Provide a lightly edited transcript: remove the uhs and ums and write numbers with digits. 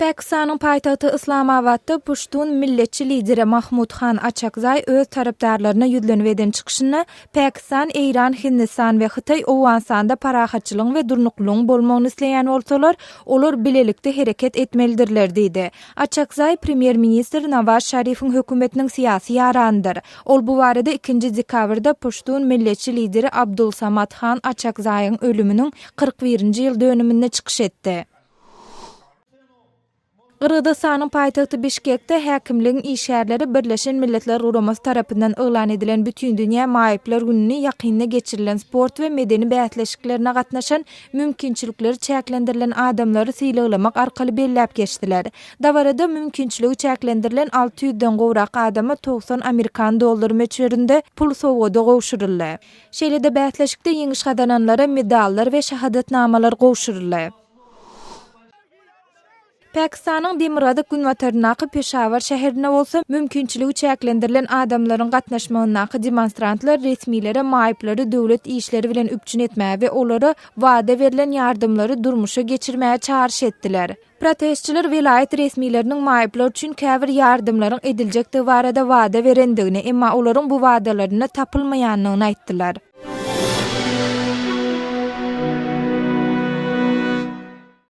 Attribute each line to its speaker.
Speaker 1: Pakistanyň paýtagty Islamabadda puştun milletçi lideri Mahmud Khan Açakzay öz tarapdarlaryna ýüzlenip eden çykyşyny Pakistan, Eýran, Hindistan we Hytaý Owganystanda parahatçylygyň we durnuklylygyň bolmagyny isleýän bolsalar, olar bilelikde hereket etmelidirler diýdi. Açakzay premier minister Nawaz Şerifiň hökümetiniň syýasy ýarandyr. Ol bu barada 2 dekabrda puştun milletçi lideri Abdulsamad Khan Açakzaýyň ölüminiň 41-nji ýyl dönümine çykyş etdi. Gyrgyzystanyň paýtagty Bişkekde häkimligiň işgärleri Birleşen Milletler Guramasy tarapyndan elan edilen bütün dünýä maýyplar gününi ýakynda geçirilen sport we medeni bäýatleşiklerine gatnaşan mümkinçilikleri çäklendirilen adamlary sylamak arkaly belläp geçdiler. Dabarada mümkinçiligi çäklendirilen 600-den gowrak adama 90 Amerikan dollary meçberinde pul sowgada gowşurdylar. Şeýle-de bäýatleşikde ýeňiş gadananlara medallar we şahadatnamalar gowşurdylar. Pakistanyň Demirada günwatarnaky Peşawar şäherine bolsa mümkinçiligi çäklendirilen adamlaryň gatnaşmagyna demonstrantlar resmilere maýyplary döwlet işleri bilen üpçün etmäge we olary wada berilen ýardymlary durmuşa geçirmäge çağırş etdiler. Protestçiler vilayet resmileriniň maýyplar üçin käbir ýardymlaryň ediljekdi barada wada berendigini, emma olaryň bu wadalaryna tapylmaýanlygyny aýtdylar.